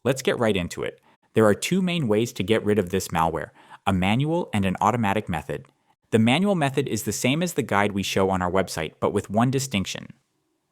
Let's get right into it. There are two main ways to get rid of this malware, a manual and an automatic method. The manual method is the same as the guide we show on our website, but with one distinction.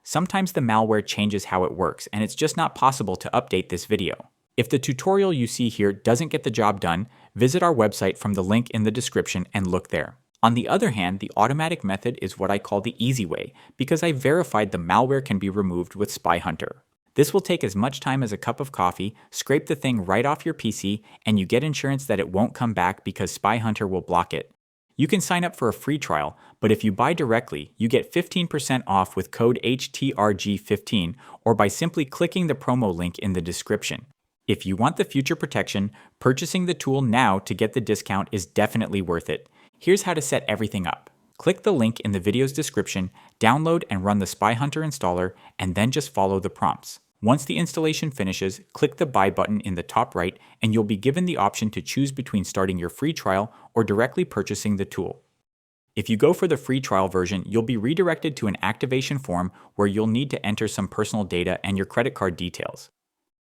Sometimes the malware changes how it works, and it's just not possible to update this video. If the tutorial you see here doesn't get the job done, visit our website from the link in the description and look there. On the other hand, the automatic method is what I call the easy way, because I verified the malware can be removed with Spy Hunter. This will take as much time as a cup of coffee, scrape the thing right off your PC, and you get insurance that it won't come back because Spy Hunter will block it. You can sign up for a free trial, but if you buy directly, you get 15% off with code HTRG15 or by simply clicking the promo link in the description. If you want the future protection, purchasing the tool now to get the discount is definitely worth it. Here's how to set everything up. Click the link in the video's description, download and run the Spy Hunter installer, and then just follow the prompts. Once the installation finishes, click the Buy button in the top right, and you'll be given the option to choose between starting your free trial or directly purchasing the tool. If you go for the free trial version, you'll be redirected to an activation form where you'll need to enter some personal data and your credit card details.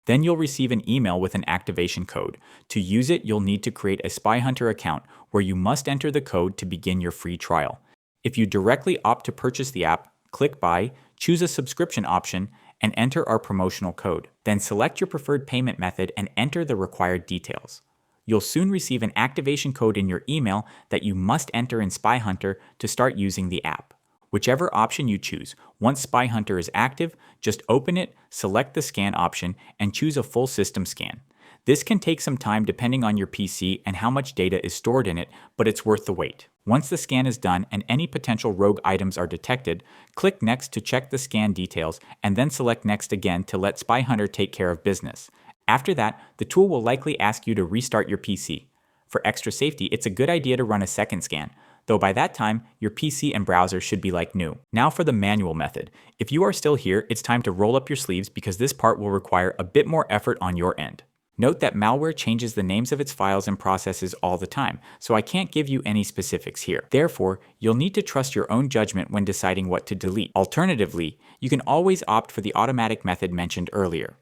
Then you'll receive an email with an activation code. To use it, you'll need to create a Spy Hunter account where you must enter the code to begin your free trial. If you directly opt to purchase the app, click Buy, choose a subscription option, and enter our promotional code. Then select your preferred payment method and enter the required details. You'll soon receive an activation code in your email that you must enter in Spy Hunter to start using the app. Whichever option you choose, once Spy Hunter is active, just open it, select the scan option, and choose a full system scan. This can take some time depending on your PC and how much data is stored in it, but it's worth the wait. Once the scan is done and any potential rogue items are detected, click Next to check the scan details and then select Next again to let Spy Hunter take care of business. After that, the tool will likely ask you to restart your PC. For extra safety, it's a good idea to run a second scan, though by that time, your PC and browser should be like new. Now for the manual method. If you are still here, it's time to roll up your sleeves because this part will require a bit more effort on your end. Note that malware changes the names of its files and processes all the time, so I can't give you any specifics here. Therefore, you'll need to trust your own judgment when deciding what to delete. Alternatively, you can always opt for the automatic method mentioned earlier.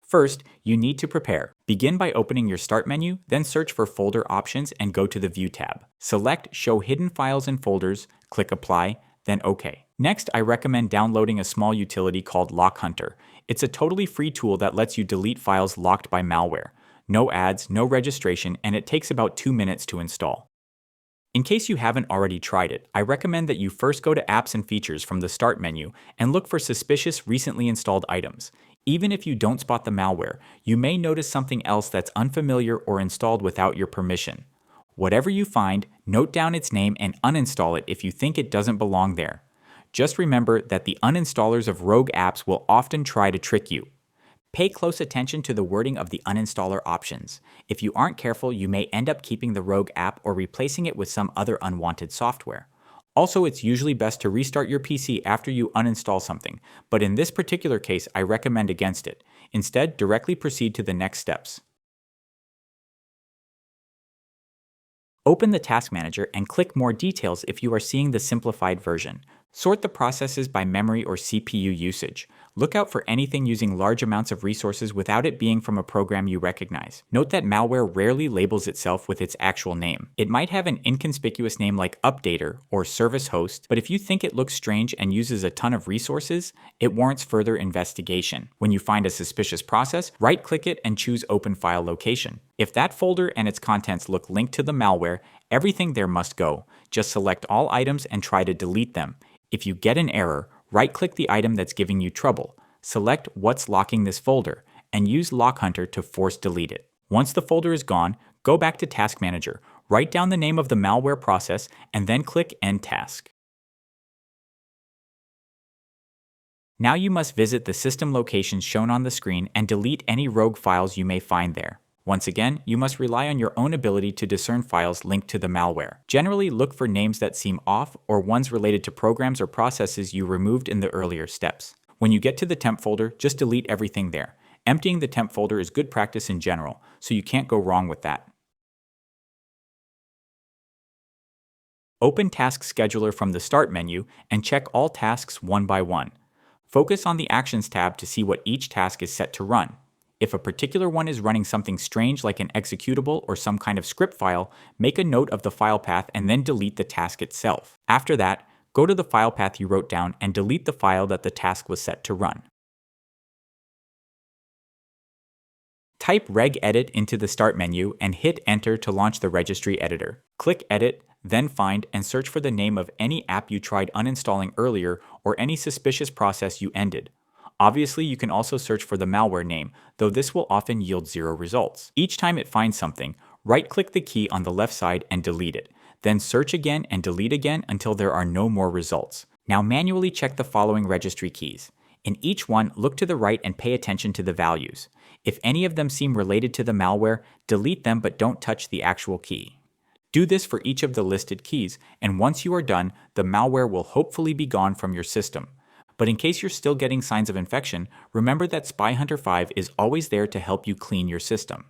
First, you need to prepare. Begin by opening your Start menu, then search for Folder Options and go to the View tab. Select Show Hidden Files and Folders, click Apply, then OK. Next, I recommend downloading a small utility called Lock Hunter. It's a totally free tool that lets you delete files locked by malware. No ads, no registration, and it takes about 2 minutes to install. In case you haven't already tried it, I recommend that you first go to Apps and Features from the Start menu and look for suspicious recently installed items. Even if you don't spot the malware, you may notice something else that's unfamiliar or installed without your permission. Whatever you find, note down its name and uninstall it if you think it doesn't belong there. Just remember that the uninstallers of rogue apps will often try to trick you. Pay close attention to the wording of the uninstaller options. If you aren't careful, you may end up keeping the rogue app or replacing it with some other unwanted software. Also, it's usually best to restart your PC after you uninstall something, but in this particular case, I recommend against it. Instead, directly proceed to the next steps. Open the Task Manager and click More Details if you are seeing the simplified version. Sort the processes by memory or CPU usage. Look out for anything using large amounts of resources without it being from a program you recognize. Note that malware rarely labels itself with its actual name. It might have an inconspicuous name like Updater or Service Host, but if you think it looks strange and uses a ton of resources, it warrants further investigation. When you find a suspicious process, right-click it and choose Open File Location. If that folder and its contents look linked to the malware, everything there must go. Just select all items and try to delete them. If you get an error, right-click the item that's giving you trouble, select What's Locking This Folder, and use Lock Hunter to force delete it. Once the folder is gone, go back to Task Manager, write down the name of the malware process, and then click End Task. Now you must visit the system locations shown on the screen and delete any rogue files you may find there. Once again, you must rely on your own ability to discern files linked to the malware. Generally, look for names that seem off or ones related to programs or processes you removed in the earlier steps. When you get to the temp folder, just delete everything there. Emptying the temp folder is good practice in general, so you can't go wrong with that. Open Task Scheduler from the Start menu and check all tasks one by one. Focus on the Actions tab to see what each task is set to run. If a particular one is running something strange like an executable or some kind of script file, make a note of the file path and then delete the task itself. After that, go to the file path you wrote down and delete the file that the task was set to run. Type regedit into the Start menu and hit Enter to launch the registry editor. Click Edit, then find and search for the name of any app you tried uninstalling earlier or any suspicious process you ended. Obviously, you can also search for the malware name, though this will often yield 0 results. Each time it finds something, right-click the key on the left side and delete it. Then search again and delete again until there are no more results. Now manually check the following registry keys. In each one, look to the right and pay attention to the values. If any of them seem related to the malware, delete them but don't touch the actual key. Do this for each of the listed keys, and once you are done, the malware will hopefully be gone from your system. But in case you're still getting signs of infection, remember that SpyHunter 5 is always there to help you clean your system.